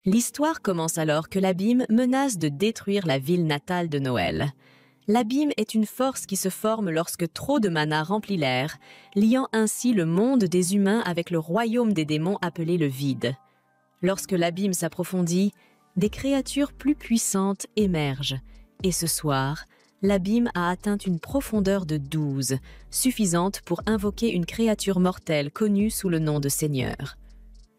L'histoire commence alors que l'abîme menace de détruire la ville natale de Noël. L'abîme est une force qui se forme lorsque trop de mana remplit l'air, liant ainsi le monde des humains avec le royaume des démons appelé le vide. Lorsque l'abîme s'approfondit, des créatures plus puissantes émergent. Et ce soir, l'abîme a atteint une profondeur de 12, suffisante pour invoquer une créature mortelle connue sous le nom de Seigneur.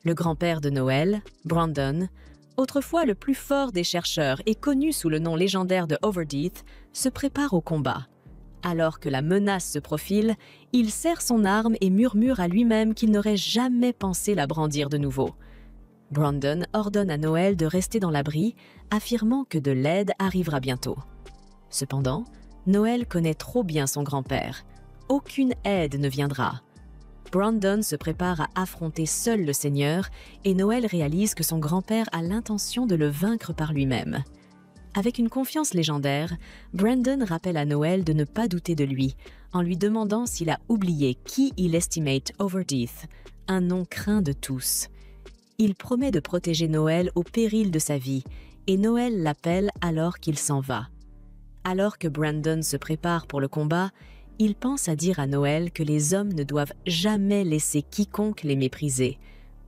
Le grand-père de Noël, Brandon, autrefois le plus fort des chercheurs et connu sous le nom légendaire de Overdeath, se prépare au combat. Alors que la menace se profile, il serre son arme et murmure à lui-même qu'il n'aurait jamais pensé la brandir de nouveau. Brandon ordonne à Noël de rester dans l'abri, affirmant que de l'aide arrivera bientôt. Cependant, Noël connaît trop bien son grand-père. Aucune aide ne viendra. Brandon se prépare à affronter seul le Seigneur et Noël réalise que son grand-père a l'intention de le vaincre par lui-même. Avec une confiance légendaire, Brandon rappelle à Noël de ne pas douter de lui, en lui demandant s'il a oublié qui il estimate Overdeath, un nom craint de tous. Il promet de protéger Noël au péril de sa vie, et Noël l'appelle alors qu'il s'en va. Alors que Brandon se prépare pour le combat, il pense à dire à Noël que les hommes ne doivent jamais laisser quiconque les mépriser,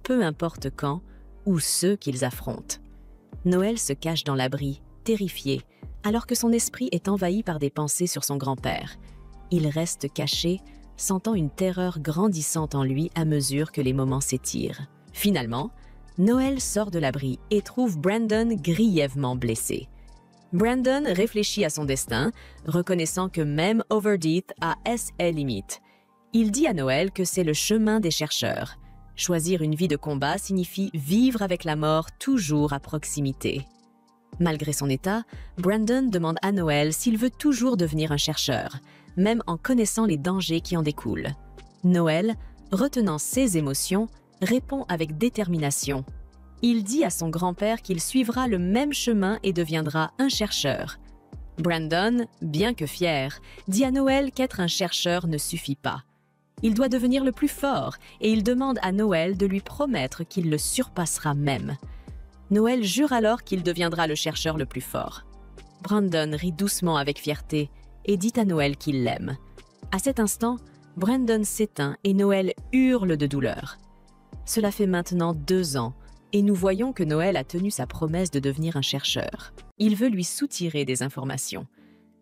peu importe quand ou ceux qu'ils affrontent. Noël se cache dans l'abri, terrifié, alors que son esprit est envahi par des pensées sur son grand-père. Il reste caché, sentant une terreur grandissante en lui à mesure que les moments s'étirent. Finalement, Noël sort de l'abri et trouve Brandon grièvement blessé. Brandon réfléchit à son destin, reconnaissant que même Overdeath a ses limites. Il dit à Noël que c'est le chemin des chercheurs. Choisir une vie de combat signifie vivre avec la mort toujours à proximité. Malgré son état, Brandon demande à Noël s'il veut toujours devenir un chercheur, même en connaissant les dangers qui en découlent. Noël, retenant ses émotions, répond avec détermination. Il dit à son grand-père qu'il suivra le même chemin et deviendra un chercheur. Brandon, bien que fier, dit à Noël qu'être un chercheur ne suffit pas. Il doit devenir le plus fort et il demande à Noël de lui promettre qu'il le surpassera même. Noël jure alors qu'il deviendra le chercheur le plus fort. Brandon rit doucement avec fierté et dit à Noël qu'il l'aime. À cet instant, Brandon s'éteint et Noël hurle de douleur. Cela fait maintenant 2 ans et nous voyons que Noël a tenu sa promesse de devenir un chercheur. Il veut lui soutirer des informations.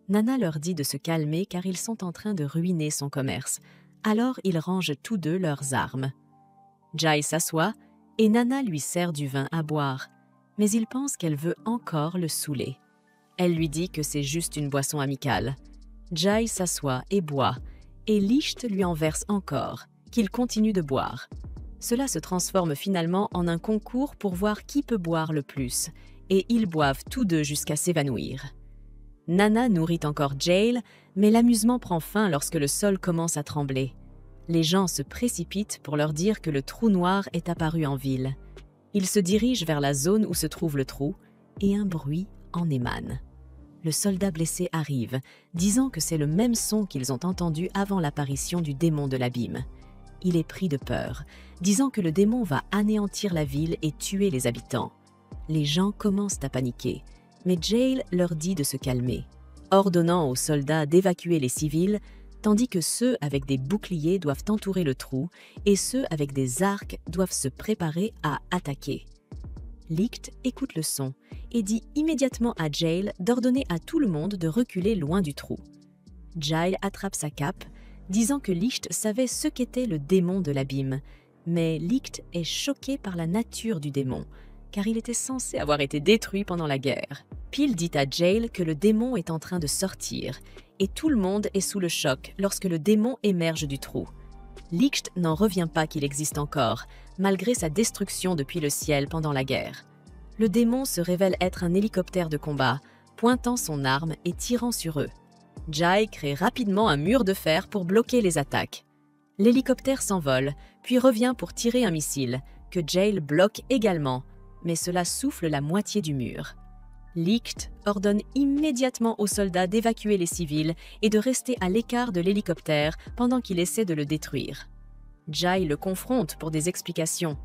Nana leur dit de se calmer car ils sont en train de ruiner son commerce. Alors ils rangent tous deux leurs armes. Jai s'assoit et Nana lui sert du vin à boire, mais il pense qu'elle veut encore le saouler. Elle lui dit que c'est juste une boisson amicale. Jai s'assoit et boit, et Licht lui en verse encore, qu'il continue de boire. Cela se transforme finalement en un concours pour voir qui peut boire le plus, et ils boivent tous deux jusqu'à s'évanouir. Nana nourrit encore Jail, mais l'amusement prend fin lorsque le sol commence à trembler. Les gens se précipitent pour leur dire que le trou noir est apparu en ville. Ils se dirigent vers la zone où se trouve le trou, et un bruit en émane. Le soldat blessé arrive, disant que c'est le même son qu'ils ont entendu avant l'apparition du démon de l'abîme. Il est pris de peur, disant que le démon va anéantir la ville et tuer les habitants. Les gens commencent à paniquer, mais Jail leur dit de se calmer, ordonnant aux soldats d'évacuer les civils, tandis que ceux avec des boucliers doivent entourer le trou et ceux avec des arcs doivent se préparer à attaquer. Licht écoute le son et dit immédiatement à Jail d'ordonner à tout le monde de reculer loin du trou. Jail attrape sa cape, disant que Licht savait ce qu'était le démon de l'abîme, mais Licht est choqué par la nature du démon, car il était censé avoir été détruit pendant la guerre. Pil dit à Jail que le démon est en train de sortir, et tout le monde est sous le choc lorsque le démon émerge du trou. Licht n'en revient pas qu'il existe encore, malgré sa destruction depuis le ciel pendant la guerre. Le démon se révèle être un hélicoptère de combat, pointant son arme et tirant sur eux. Jai crée rapidement un mur de fer pour bloquer les attaques. L'hélicoptère s'envole, puis revient pour tirer un missile, que Jail bloque également, mais cela souffle la moitié du mur. Licht ordonne immédiatement aux soldats d'évacuer les civils et de rester à l'écart de l'hélicoptère pendant qu'il essaie de le détruire. Jai le confronte pour des explications,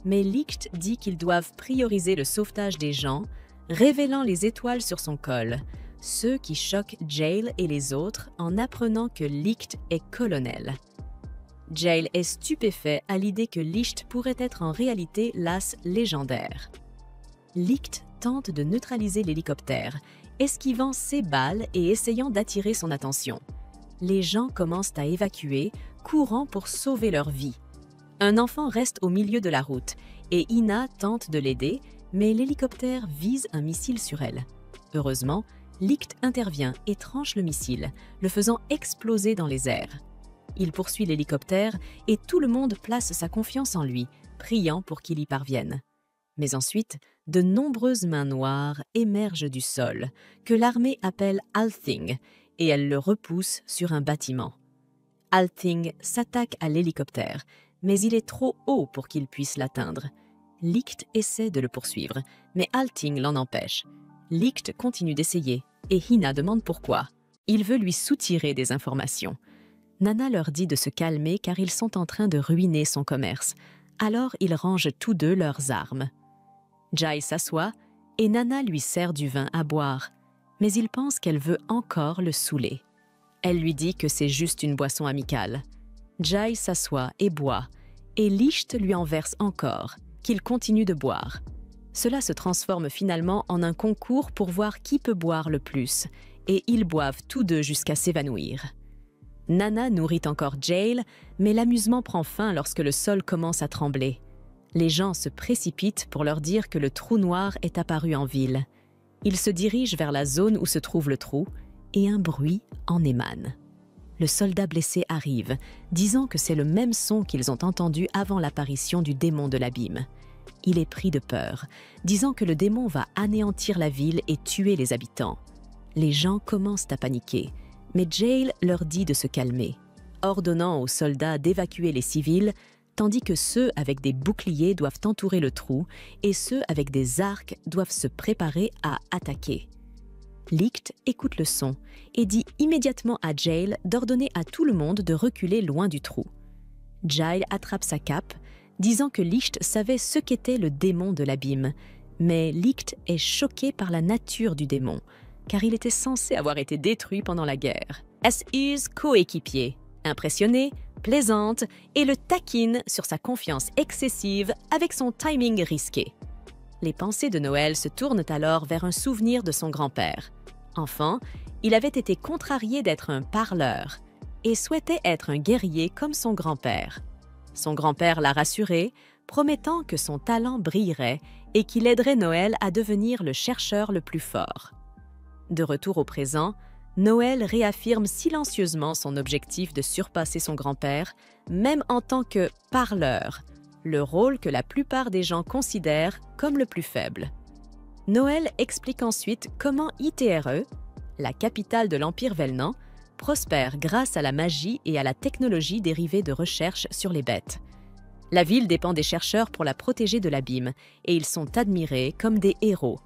Mais Licht dit qu'ils doivent prioriser le sauvetage des gens, révélant les étoiles sur son col, ce qui choque Jail et les autres en apprenant que Licht est colonel. Jail est stupéfait à l'idée que Licht pourrait être en réalité l'as légendaire. Licht tente de neutraliser l'hélicoptère, esquivant ses balles et essayant d'attirer son attention. Les gens commencent à évacuer, courant pour sauver leur vie. Un enfant reste au milieu de la route et Ina tente de l'aider, mais l'hélicoptère vise un missile sur elle. Heureusement, Licht intervient et tranche le missile, le faisant exploser dans les airs. Il poursuit l'hélicoptère et tout le monde place sa confiance en lui, priant pour qu'il y parvienne. Mais ensuite, de nombreuses mains noires émergent du sol, que l'armée appelle Althing, et elle le repousse sur un bâtiment. Althing s'attaque à l'hélicoptère, mais il est trop haut pour qu'il puisse l'atteindre. Licht essaie de le poursuivre, mais Althing l'en empêche. Licht continue d'essayer, et Hina demande pourquoi. Il veut lui soutirer des informations. Nana leur dit de se calmer car ils sont en train de ruiner son commerce. Alors ils rangent tous deux leurs armes. Jai s'assoit et Nana lui sert du vin à boire, mais il pense qu'elle veut encore le saouler. Elle lui dit que c'est juste une boisson amicale. Jai s'assoit et boit, et Licht lui en verse encore, qu'il continue de boire. Cela se transforme finalement en un concours pour voir qui peut boire le plus, et ils boivent tous deux jusqu'à s'évanouir. Nana nourrit encore Jail, mais l'amusement prend fin lorsque le sol commence à trembler. Les gens se précipitent pour leur dire que le trou noir est apparu en ville. Ils se dirigent vers la zone où se trouve le trou, et un bruit en émane. Le soldat blessé arrive, disant que c'est le même son qu'ils ont entendu avant l'apparition du démon de l'abîme. Il est pris de peur, disant que le démon va anéantir la ville et tuer les habitants. Les gens commencent à paniquer, mais Jail leur dit de se calmer, ordonnant aux soldats d'évacuer les civils, tandis que ceux avec des boucliers doivent entourer le trou et ceux avec des arcs doivent se préparer à attaquer. Licht écoute le son et dit immédiatement à Jail d'ordonner à tout le monde de reculer loin du trou. Jail attrape sa cape, disant que Licht savait ce qu'était le démon de l'abîme, mais Licht est choqué par la nature du démon, car il était censé avoir été détruit pendant la guerre. Use coéquipier, impressionnée, plaisante et le taquine sur sa confiance excessive avec son timing risqué. Les pensées de Noël se tournent alors vers un souvenir de son grand-père. Enfant, il avait été contrarié d'être un parleur et souhaitait être un guerrier comme son grand-père. Son grand-père l'a rassuré, promettant que son talent brillerait et qu'il aiderait Noël à devenir le chercheur le plus fort. De retour au présent, Noël réaffirme silencieusement son objectif de surpasser son grand-père, même en tant que parleur, le rôle que la plupart des gens considèrent comme le plus faible. Noël explique ensuite comment ITRE, la capitale de l'Empire Velnan, prospère grâce à la magie et à la technologie dérivée de recherches sur les bêtes. La ville dépend des chercheurs pour la protéger de l'abîme et ils sont admirés comme des héros.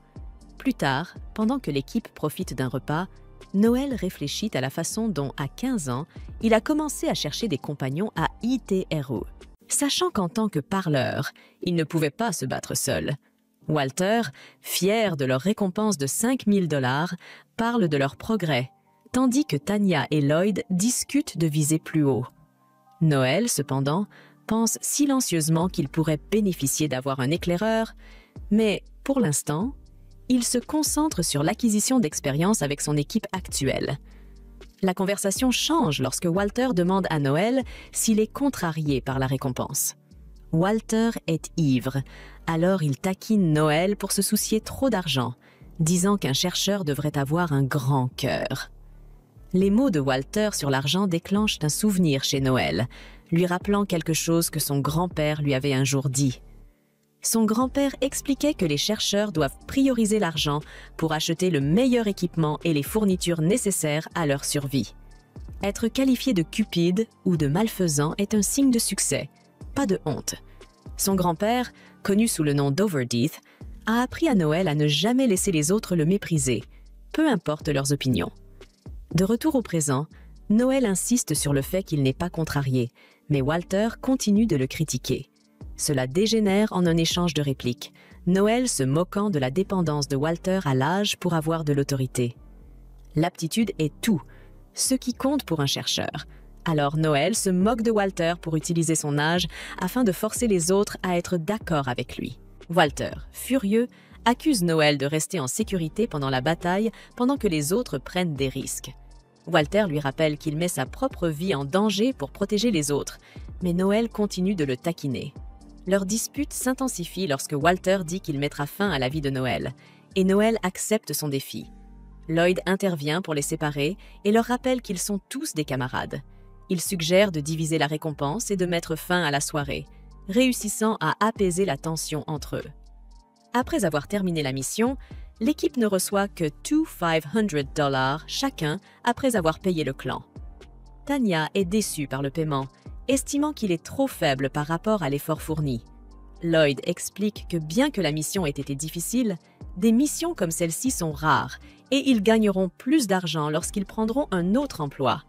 Plus tard, pendant que l'équipe profite d'un repas, Noël réfléchit à la façon dont, à 15 ans, il a commencé à chercher des compagnons à ITRE. Sachant qu'en tant que parleur, il ne pouvait pas se battre seul. Walter, fier de leur récompense de 5 000 $, parle de leur progrès, tandis que Tanya et Lloyd discutent de viser plus haut. Noël, cependant, pense silencieusement qu'il pourrait bénéficier d'avoir un éclaireur, mais pour l'instant, il se concentre sur l'acquisition d'expérience avec son équipe actuelle. La conversation change lorsque Walter demande à Noël s'il est contrarié par la récompense. Walter est ivre, alors il taquine Noël pour se soucier trop d'argent, disant qu'un chercheur devrait avoir un grand cœur. Les mots de Walter sur l'argent déclenchent un souvenir chez Noël, lui rappelant quelque chose que son grand-père lui avait un jour dit. Son grand-père expliquait que les chercheurs doivent prioriser l'argent pour acheter le meilleur équipement et les fournitures nécessaires à leur survie. Être qualifié de cupide ou de malfaisant est un signe de succès, pas de honte. Son grand-père, connu sous le nom d'Overdeath, a appris à Noël à ne jamais laisser les autres le mépriser, peu importe leurs opinions. De retour au présent, Noël insiste sur le fait qu'il n'est pas contrarié, mais Walter continue de le critiquer. Cela dégénère en un échange de répliques, Noël se moquant de la dépendance de Walter à l'âge pour avoir de l'autorité. L'aptitude est tout, ce qui compte pour un chercheur. Alors Noël se moque de Walter pour utiliser son âge afin de forcer les autres à être d'accord avec lui. Walter, furieux, accuse Noël de rester en sécurité pendant la bataille pendant que les autres prennent des risques. Walter lui rappelle qu'il met sa propre vie en danger pour protéger les autres, mais Noël continue de le taquiner. Leur dispute s'intensifie lorsque Walter dit qu'il mettra fin à la vie de Noël, et Noël accepte son défi. Lloyd intervient pour les séparer et leur rappelle qu'ils sont tous des camarades. Il suggère de diviser la récompense et de mettre fin à la soirée, réussissant à apaiser la tension entre eux. Après avoir terminé la mission, l'équipe ne reçoit que $500 chacun après avoir payé le clan. Tanya est déçue par le paiement, estimant qu'il est trop faible par rapport à l'effort fourni. Lloyd explique que bien que la mission ait été difficile, des missions comme celle-ci sont rares et ils gagneront plus d'argent lorsqu'ils prendront un autre emploi.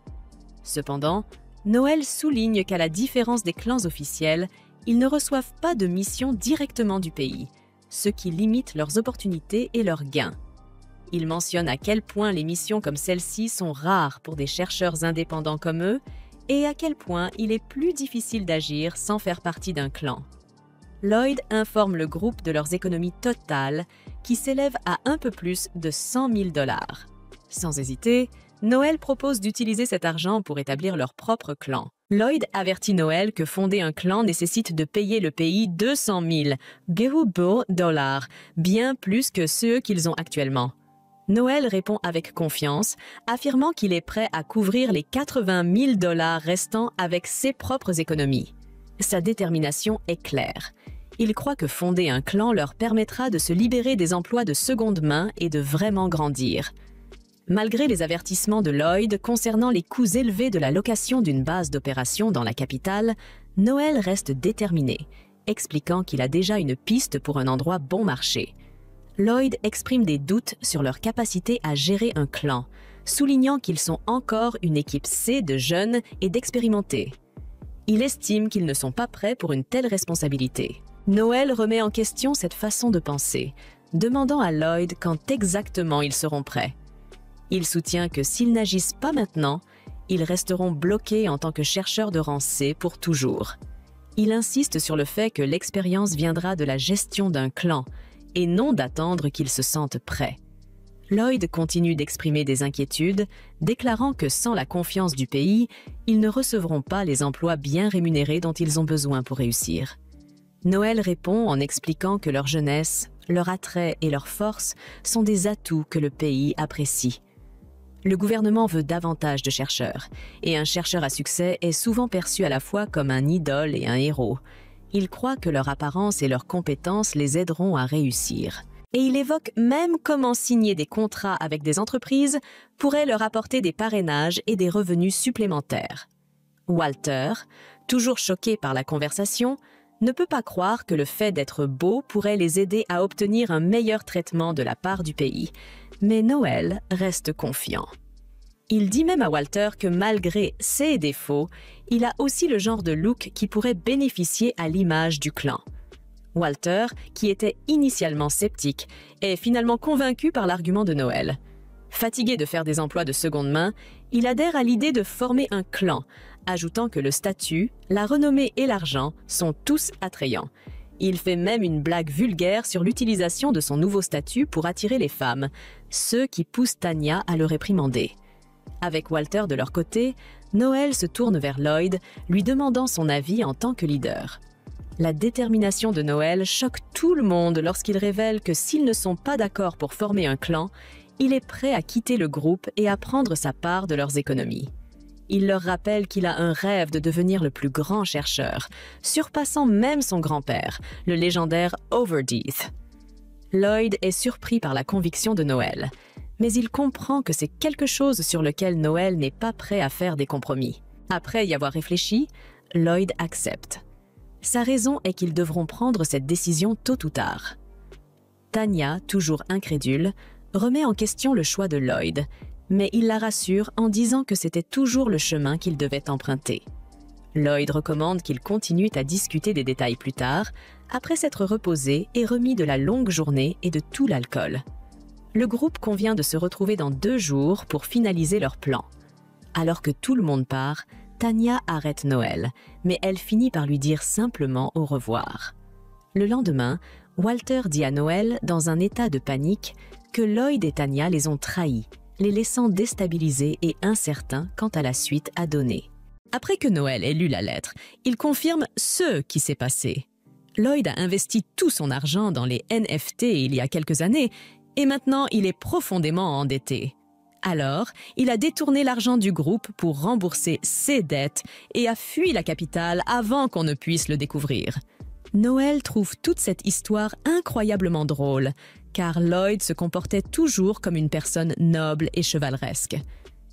Cependant, Noël souligne qu'à la différence des clans officiels, ils ne reçoivent pas de missions directement du pays, ce qui limite leurs opportunités et leurs gains. Il mentionne à quel point les missions comme celle-ci sont rares pour des chercheurs indépendants comme eux et à quel point il est plus difficile d'agir sans faire partie d'un clan. Lloyd informe le groupe de leurs économies totales qui s'élèvent à un peu plus de $100 000. Sans hésiter, Noël propose d'utiliser cet argent pour établir leur propre clan. Lloyd avertit Noël que fonder un clan nécessite de payer le pays 200 000 $, bien plus que ceux qu'ils ont actuellement. Noël répond avec confiance, affirmant qu'il est prêt à couvrir les 80 000 $ restants avec ses propres économies. Sa détermination est claire. Il croit que fonder un clan leur permettra de se libérer des emplois de seconde main et de vraiment grandir. Malgré les avertissements de Lloyd concernant les coûts élevés de la location d'une base d'opération dans la capitale, Noël reste déterminé, expliquant qu'il a déjà une piste pour un endroit bon marché. Lloyd exprime des doutes sur leur capacité à gérer un clan, soulignant qu'ils sont encore une équipe C de jeunes et d'expérimentés. Il estime qu'ils ne sont pas prêts pour une telle responsabilité. Noël remet en question cette façon de penser, demandant à Lloyd quand exactement ils seront prêts. Il soutient que s'ils n'agissent pas maintenant, ils resteront bloqués en tant que chercheurs de rang C pour toujours. Il insiste sur le fait que l'expérience viendra de la gestion d'un clan et non d'attendre qu'ils se sentent prêts. Lloyd continue d'exprimer des inquiétudes, déclarant que sans la confiance du pays, ils ne recevront pas les emplois bien rémunérés dont ils ont besoin pour réussir. Noël répond en expliquant que leur jeunesse, leur attrait et leur force sont des atouts que le pays apprécie. Le gouvernement veut davantage de chercheurs, et un chercheur à succès est souvent perçu à la fois comme un idole et un héros. Il croit que leur apparence et leurs compétences les aideront à réussir. Et il évoque même comment signer des contrats avec des entreprises pourrait leur apporter des parrainages et des revenus supplémentaires. Walter, toujours choqué par la conversation, ne peut pas croire que le fait d'être beau pourrait les aider à obtenir un meilleur traitement de la part du pays, mais Noël reste confiant. Il dit même à Walter que malgré ses défauts, il a aussi le genre de look qui pourrait bénéficier à l'image du clan. Walter, qui était initialement sceptique, est finalement convaincu par l'argument de Noël. Fatigué de faire des emplois de seconde main, il adhère à l'idée de former un clan, ajoutant que le statut, la renommée et l'argent sont tous attrayants. Il fait même une blague vulgaire sur l'utilisation de son nouveau statut pour attirer les femmes, ce qui pousse Tanya à le réprimander. Avec Walter de leur côté, Noël se tourne vers Lloyd, lui demandant son avis en tant que leader. La détermination de Noël choque tout le monde lorsqu'il révèle que s'ils ne sont pas d'accord pour former un clan, il est prêt à quitter le groupe et à prendre sa part de leurs économies. Il leur rappelle qu'il a un rêve de devenir le plus grand chercheur, surpassant même son grand-père, le légendaire Overdeath. Lloyd est surpris par la conviction de Noël, mais il comprend que c'est quelque chose sur lequel Noël n'est pas prêt à faire des compromis. Après y avoir réfléchi, Lloyd accepte. Sa raison est qu'ils devront prendre cette décision tôt ou tard. Tanya, toujours incrédule, remet en question le choix de Lloyd, mais il la rassure en disant que c'était toujours le chemin qu'il devait emprunter. Lloyd recommande qu'ils continuent à discuter des détails plus tard, après s'être reposés et remis de la longue journée et de tout l'alcool. Le groupe convient de se retrouver dans 2 jours pour finaliser leur plan. Alors que tout le monde part, Tanya arrête Noël, mais elle finit par lui dire simplement au revoir. Le lendemain, Walter dit à Noël, dans un état de panique, que Lloyd et Tanya les ont trahis, les laissant déstabilisés et incertains quant à la suite à donner. Après que Noël ait lu la lettre, il confirme ce qui s'est passé. Lloyd a investi tout son argent dans les NFT il y a quelques années, et maintenant il est profondément endetté. Alors, il a détourné l'argent du groupe pour rembourser ses dettes et a fui la capitale avant qu'on ne puisse le découvrir. Noël trouve toute cette histoire incroyablement drôle, car Lloyd se comportait toujours comme une personne noble et chevaleresque.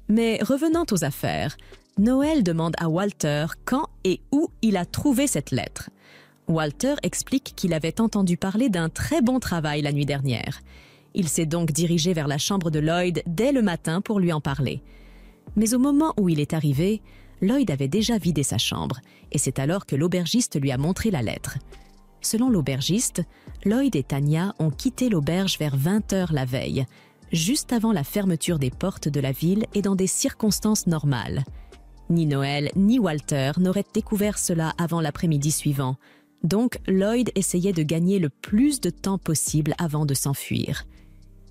Mais revenant aux affaires, Noël demande à Walter quand et où il a trouvé cette lettre. Walter explique qu'il avait entendu parler d'un très bon travail la nuit dernière. Il s'est donc dirigé vers la chambre de Lloyd dès le matin pour lui en parler. Mais au moment où il est arrivé, Lloyd avait déjà vidé sa chambre, et c'est alors que l'aubergiste lui a montré la lettre. Selon l'aubergiste, Lloyd et Tanya ont quitté l'auberge vers 20h la veille, juste avant la fermeture des portes de la ville et dans des circonstances normales. Ni Noël ni Walter n'auraient découvert cela avant l'après-midi suivant, donc Lloyd essayait de gagner le plus de temps possible avant de s'enfuir.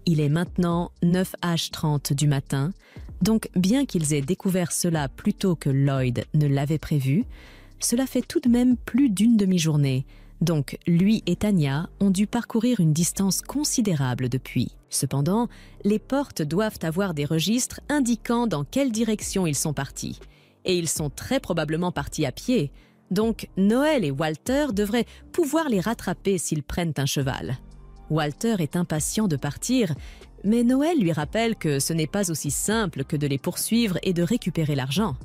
Il est maintenant 9h30 du matin, donc bien qu'ils aient découvert cela plus tôt que Lloyd ne l'avait prévu, cela fait tout de même plus d'une demi-journée, donc lui et Tanya ont dû parcourir une distance considérable depuis. Cependant, les portes doivent avoir des registres indiquant dans quelle direction ils sont partis. Et ils sont très probablement partis à pied, donc Noël et Walter devraient pouvoir les rattraper s'ils prennent un cheval. Walter est impatient de partir, mais Noël lui rappelle que ce n'est pas aussi simple que de les poursuivre et de récupérer l'argent.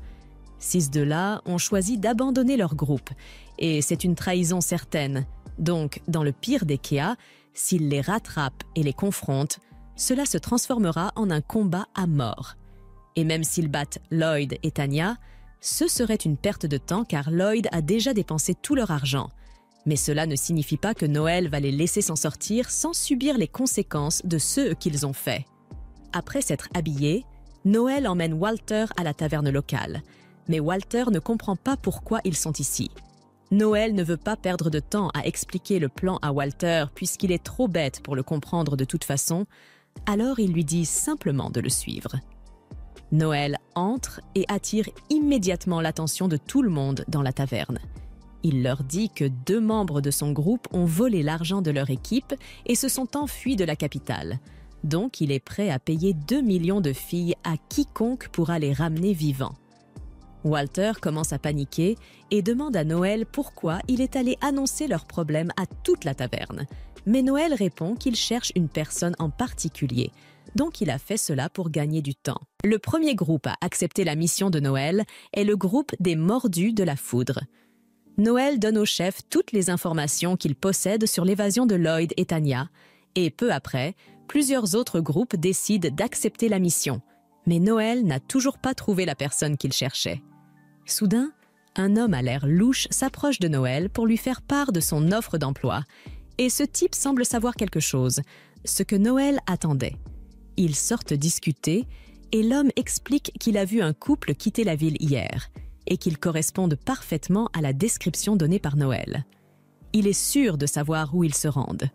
6 de là ont choisi d'abandonner leur groupe, et c'est une trahison certaine. Donc, dans le pire des cas, s'ils les rattrapent et les confrontent, cela se transformera en un combat à mort. Et même s'ils battent Lloyd et Tanya, ce serait une perte de temps car Lloyd a déjà dépensé tout leur argent. Mais cela ne signifie pas que Noël va les laisser s'en sortir sans subir les conséquences de ce qu'ils ont fait. Après s'être habillé, Noël emmène Walter à la taverne locale. Mais Walter ne comprend pas pourquoi ils sont ici. Noël ne veut pas perdre de temps à expliquer le plan à Walter puisqu'il est trop bête pour le comprendre de toute façon, alors il lui dit simplement de le suivre. Noël entre et attire immédiatement l'attention de tout le monde dans la taverne. Il leur dit que 2 membres de son groupe ont volé l'argent de leur équipe et se sont enfuis de la capitale. Donc il est prêt à payer 2 millions de filles à quiconque pourra les ramener vivants. Walter commence à paniquer et demande à Noël pourquoi il est allé annoncer leurs problèmes à toute la taverne. Mais Noël répond qu'il cherche une personne en particulier, donc il a fait cela pour gagner du temps. Le premier groupe à accepter la mission de Noël est le groupe des Mordus de la Foudre. Noël donne au chef toutes les informations qu'il possède sur l'évasion de Lloyd et Tanya, et peu après, plusieurs autres groupes décident d'accepter la mission. Mais Noël n'a toujours pas trouvé la personne qu'il cherchait. Soudain, un homme à l'air louche s'approche de Noël pour lui faire part de son offre d'emploi. Et ce type semble savoir quelque chose, ce que Noël attendait. Ils sortent discuter et l'homme explique qu'il a vu un couple quitter la ville hier et qu'ils correspondent parfaitement à la description donnée par Noël. Il est sûr de savoir où ils se rendent.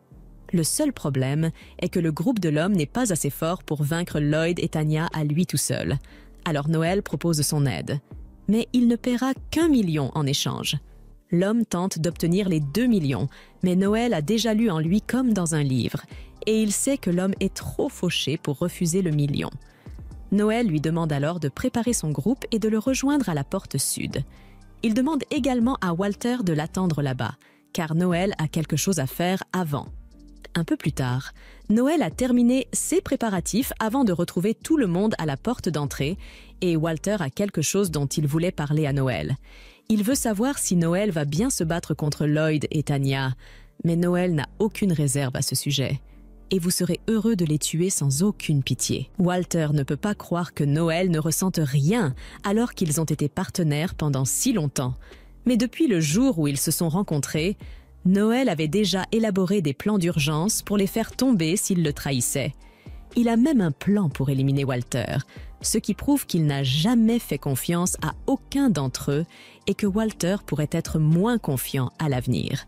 Le seul problème est que le groupe de l'homme n'est pas assez fort pour vaincre Lloyd et Tanya à lui tout seul. Alors Noël propose son aide. Mais il ne paiera qu'1 million en échange. L'homme tente d'obtenir les 2 millions, mais Noël a déjà lu en lui comme dans un livre, et il sait que l'homme est trop fauché pour refuser le million. Noël lui demande alors de préparer son groupe et de le rejoindre à la porte sud. Il demande également à Walter de l'attendre là-bas, car Noël a quelque chose à faire avant. Un peu plus tard, Noël a terminé ses préparatifs avant de retrouver tout le monde à la porte d'entrée et Walter a quelque chose dont il voulait parler à Noël. Il veut savoir si Noël va bien se battre contre Lloyd et Tanya, mais Noël n'a aucune réserve à ce sujet. et vous serez heureux de les tuer sans aucune pitié. Walter ne peut pas croire que Noël ne ressente rien alors qu'ils ont été partenaires pendant si longtemps. Mais depuis le jour où ils se sont rencontrés, Noël avait déjà élaboré des plans d'urgence pour les faire tomber s'ils le trahissaient. Il a même un plan pour éliminer Walter, ce qui prouve qu'il n'a jamais fait confiance à aucun d'entre eux et que Walter pourrait être moins confiant à l'avenir.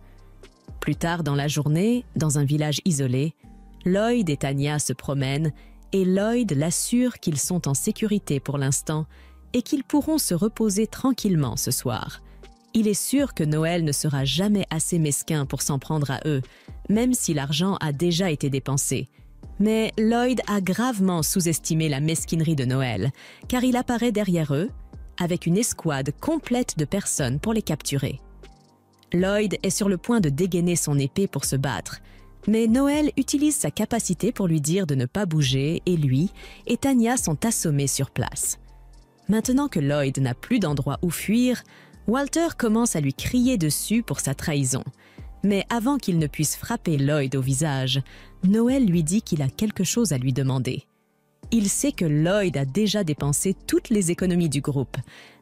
Plus tard dans la journée, dans un village isolé, Lloyd et Tanya se promènent et Lloyd l'assure qu'ils sont en sécurité pour l'instant et qu'ils pourront se reposer tranquillement ce soir. Il est sûr que Noël ne sera jamais assez mesquin pour s'en prendre à eux, même si l'argent a déjà été dépensé. Mais Lloyd a gravement sous-estimé la mesquinerie de Noël, car il apparaît derrière eux, avec une escouade complète de personnes pour les capturer. Lloyd est sur le point de dégainer son épée pour se battre, mais Noël utilise sa capacité pour lui dire de ne pas bouger et lui et Tanya sont assommés sur place. Maintenant que Lloyd n'a plus d'endroit où fuir, Walter commence à lui crier dessus pour sa trahison. Mais avant qu'il ne puisse frapper Lloyd au visage, Noël lui dit qu'il a quelque chose à lui demander. Il sait que Lloyd a déjà dépensé toutes les économies du groupe,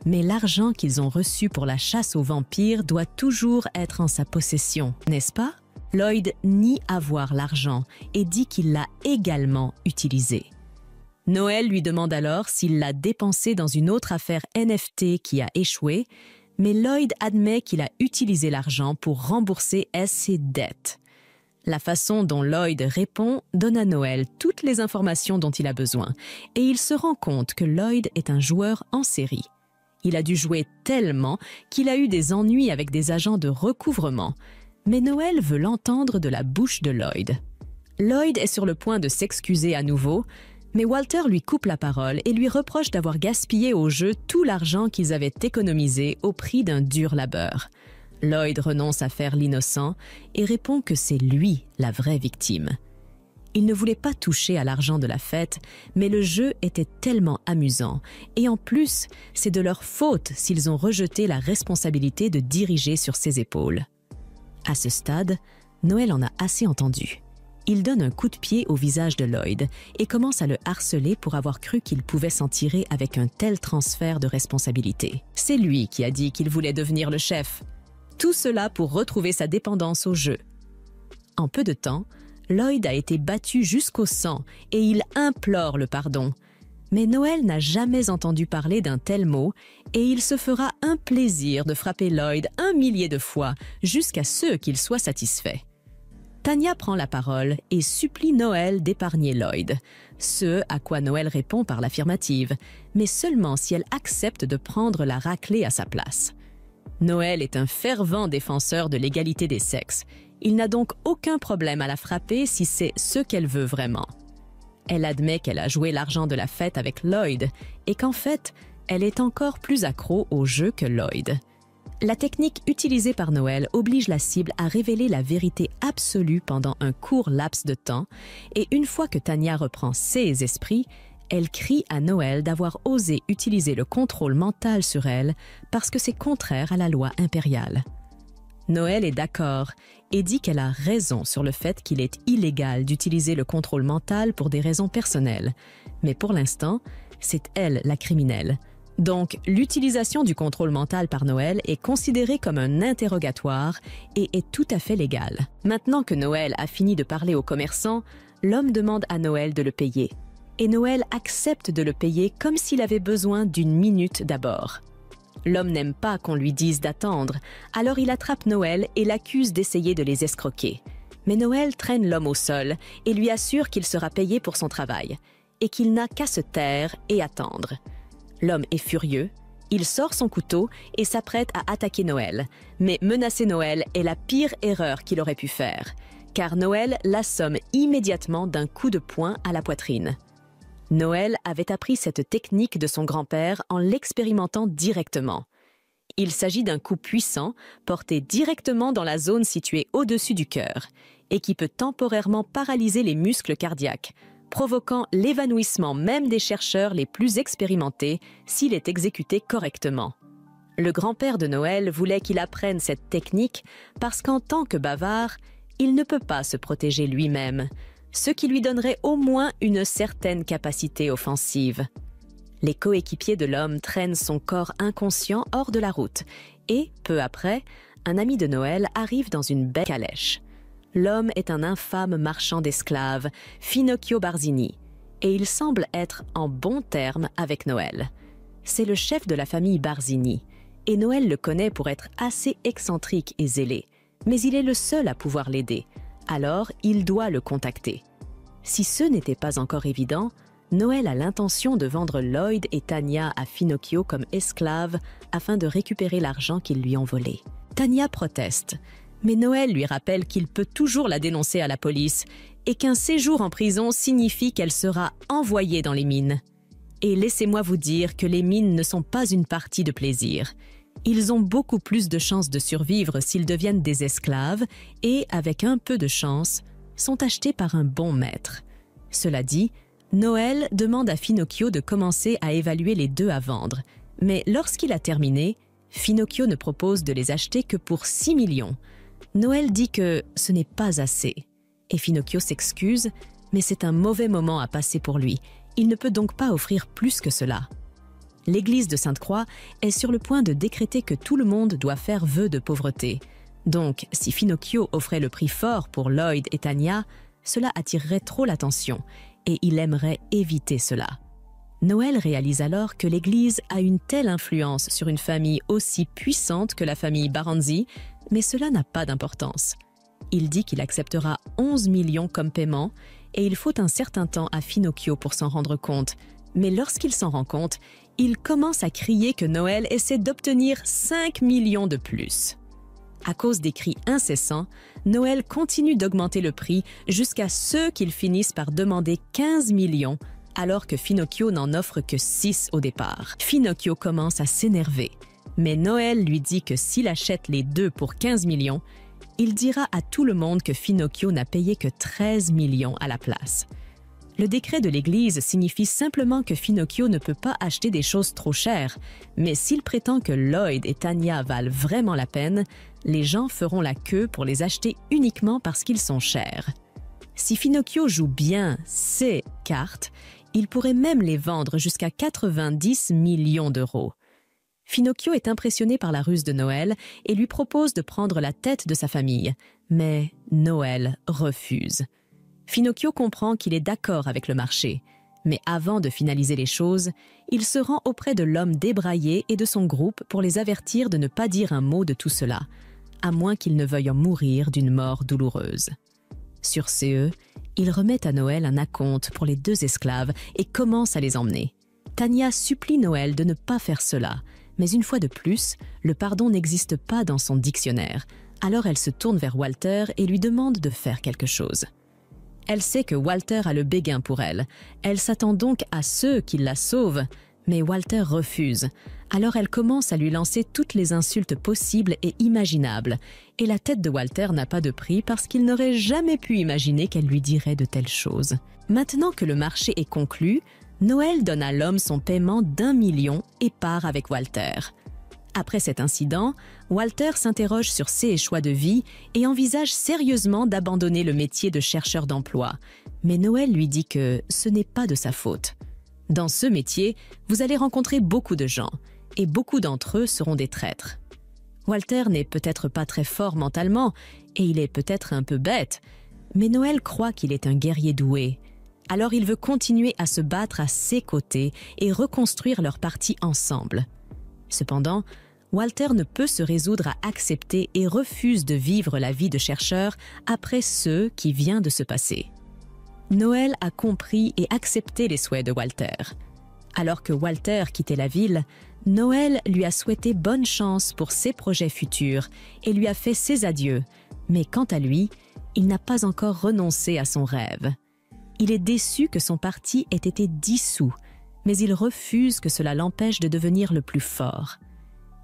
mais l'argent qu'ils ont reçu pour la chasse aux vampires doit toujours être en sa possession, n'est-ce pas? Lloyd nie avoir l'argent et dit qu'il l'a également utilisé. Noël lui demande alors s'il l'a dépensé dans une autre affaire NFT qui a échoué, mais Lloyd admet qu'il a utilisé l'argent pour rembourser ses dettes. La façon dont Lloyd répond donne à Noël toutes les informations dont il a besoin, et il se rend compte que Lloyd est un joueur en série. Il a dû jouer tellement qu'il a eu des ennuis avec des agents de recouvrement, mais Noël veut l'entendre de la bouche de Lloyd. Lloyd est sur le point de s'excuser à nouveau, mais Walter lui coupe la parole et lui reproche d'avoir gaspillé au jeu tout l'argent qu'ils avaient économisé au prix d'un dur labeur. Lloyd renonce à faire l'innocent et répond que c'est lui la vraie victime. Il ne voulait pas toucher à l'argent de la fête, mais le jeu était tellement amusant, et en plus, c'est de leur faute s'ils ont rejeté la responsabilité de diriger sur ses épaules. À ce stade, Noël en a assez entendu. Il donne un coup de pied au visage de Lloyd et commence à le harceler pour avoir cru qu'il pouvait s'en tirer avec un tel transfert de responsabilité. C'est lui qui a dit qu'il voulait devenir le chef. Tout cela pour retrouver sa dépendance au jeu. En peu de temps, Lloyd a été battu jusqu'au sang et il implore le pardon. Mais Noël n'a jamais entendu parler d'un tel mot et il se fera un plaisir de frapper Lloyd 1 millier de fois jusqu'à ce qu'il soit satisfait. Tanya prend la parole et supplie Noël d'épargner Lloyd, ce à quoi Noël répond par l'affirmative, mais seulement si elle accepte de prendre la raclée à sa place. Noël est un fervent défenseur de l'égalité des sexes. Il n'a donc aucun problème à la frapper si c'est ce qu'elle veut vraiment. Elle admet qu'elle a joué l'argent de la fête avec Lloyd et qu'en fait, elle est encore plus accro au jeu que Lloyd. La technique utilisée par Noël oblige la cible à révéler la vérité absolue pendant un court laps de temps et une fois que Tanya reprend ses esprits, elle crie à Noël d'avoir osé utiliser le contrôle mental sur elle parce que c'est contraire à la loi impériale. Noël est d'accord et dit qu'elle a raison sur le fait qu'il est illégal d'utiliser le contrôle mental pour des raisons personnelles, mais pour l'instant, c'est elle la criminelle. Donc, l'utilisation du contrôle mental par Noël est considérée comme un interrogatoire et est tout à fait légale. Maintenant que Noël a fini de parler aux commerçants, l'homme demande à Noël de le payer. Et Noël accepte de le payer comme s'il avait besoin d'une minute d'abord. L'homme n'aime pas qu'on lui dise d'attendre, alors il attrape Noël et l'accuse d'essayer de les escroquer. Mais Noël traîne l'homme au sol et lui assure qu'il sera payé pour son travail, et qu'il n'a qu'à se taire et attendre. L'homme est furieux, il sort son couteau et s'apprête à attaquer Noël. Mais menacer Noël est la pire erreur qu'il aurait pu faire, car Noël l'assomme immédiatement d'un coup de poing à la poitrine. Noël avait appris cette technique de son grand-père en l'expérimentant directement. Il s'agit d'un coup puissant, porté directement dans la zone située au-dessus du cœur, et qui peut temporairement paralyser les muscles cardiaques, provoquant l'évanouissement même des chercheurs les plus expérimentés s'il est exécuté correctement. Le grand-père de Noël voulait qu'il apprenne cette technique parce qu'en tant que bavard, il ne peut pas se protéger lui-même. ce qui lui donnerait au moins une certaine capacité offensive. Les coéquipiers de l'homme traînent son corps inconscient hors de la route et, peu après, un ami de Noël arrive dans une belle calèche. L'homme est un infâme marchand d'esclaves, Finocchio Barzini, et il semble être en bons termes avec Noël. C'est le chef de la famille Barzini, et Noël le connaît pour être assez excentrique et zélé, mais il est le seul à pouvoir l'aider, alors il doit le contacter. Si ce n'était pas encore évident, Noël a l'intention de vendre Lloyd et Tanya à Finocchio comme esclaves afin de récupérer l'argent qu'ils lui ont volé. Tanya proteste, mais Noël lui rappelle qu'il peut toujours la dénoncer à la police et qu'un séjour en prison signifie qu'elle sera envoyée dans les mines. Et laissez-moi vous dire que les mines ne sont pas une partie de plaisir. Ils ont beaucoup plus de chances de survivre s'ils deviennent des esclaves et, avec un peu de chance, sont achetés par un bon maître. Cela dit, Noël demande à Finocchio de commencer à évaluer les deux à vendre, mais lorsqu'il a terminé, Finocchio ne propose de les acheter que pour 6 millions. Noël dit que ce n'est pas assez, et Finocchio s'excuse, mais c'est un mauvais moment à passer pour lui. Il ne peut donc pas offrir plus que cela. L'église de Sainte-Croix est sur le point de décréter que tout le monde doit faire vœu de pauvreté. Donc, si Finocchio offrait le prix fort pour Lloyd et Tanya, cela attirerait trop l'attention, et il aimerait éviter cela. Noël réalise alors que l'Église a une telle influence sur une famille aussi puissante que la famille Baranzi, mais cela n'a pas d'importance. Il dit qu'il acceptera 11 millions comme paiement, et il faut un certain temps à Finocchio pour s'en rendre compte. Mais lorsqu'il s'en rend compte, il commence à crier que Noël essaie d'obtenir 5 millions de plus. À cause des cris incessants, Noël continue d'augmenter le prix jusqu'à ce qu'il finisse par demander 15 millions, alors que Finocchio n'en offre que 6 au départ. Finocchio commence à s'énerver, mais Noël lui dit que s'il achète les deux pour 15 millions, il dira à tout le monde que Finocchio n'a payé que 13 millions à la place. Le décret de l'Église signifie simplement que Finocchio ne peut pas acheter des choses trop chères, mais s'il prétend que Lloyd et Tanya valent vraiment la peine, les gens feront la queue pour les acheter uniquement parce qu'ils sont chers. Si Finocchio joue bien ses cartes, il pourrait même les vendre jusqu'à 90 millions d'euros. Finocchio est impressionné par la ruse de Noël et lui propose de prendre la tête de sa famille, mais Noël refuse. Finocchio comprend qu'il est d'accord avec le marché, mais avant de finaliser les choses, il se rend auprès de l'homme débraillé et de son groupe pour les avertir de ne pas dire un mot de tout cela, à moins qu'ils ne veuillent en mourir d'une mort douloureuse. Sur ce, il remet à Noël un acompte pour les deux esclaves et commence à les emmener. Tanya supplie Noël de ne pas faire cela, mais une fois de plus, le pardon n'existe pas dans son dictionnaire, alors elle se tourne vers Walter et lui demande de faire quelque chose. Elle sait que Walter a le béguin pour elle. Elle s'attend donc à ceux qui la sauvent, mais Walter refuse. Alors elle commence à lui lancer toutes les insultes possibles et imaginables. Et la tête de Walter n'a pas de prix parce qu'il n'aurait jamais pu imaginer qu'elle lui dirait de telles choses. Maintenant que le marché est conclu, Noël donne à l'homme son paiement d'1 million et part avec Walter. Après cet incident, Walter s'interroge sur ses choix de vie et envisage sérieusement d'abandonner le métier de chercheur d'emploi. Mais Noël lui dit que ce n'est pas de sa faute. Dans ce métier, vous allez rencontrer beaucoup de gens, et beaucoup d'entre eux seront des traîtres. Walter n'est peut-être pas très fort mentalement, et il est peut-être un peu bête, mais Noël croit qu'il est un guerrier doué. Alors il veut continuer à se battre à ses côtés et reconstruire leur partie ensemble. Cependant, Walter ne peut se résoudre à accepter et refuse de vivre la vie de chercheur après ce qui vient de se passer. Noël a compris et accepté les souhaits de Walter. Alors que Walter quittait la ville, Noël lui a souhaité bonne chance pour ses projets futurs et lui a fait ses adieux. Mais quant à lui, il n'a pas encore renoncé à son rêve. Il est déçu que son parti ait été dissous, mais il refuse que cela l'empêche de devenir le plus fort.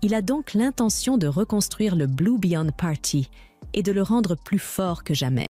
Il a donc l'intention de reconstruire le Blue Beyond Party et de le rendre plus fort que jamais.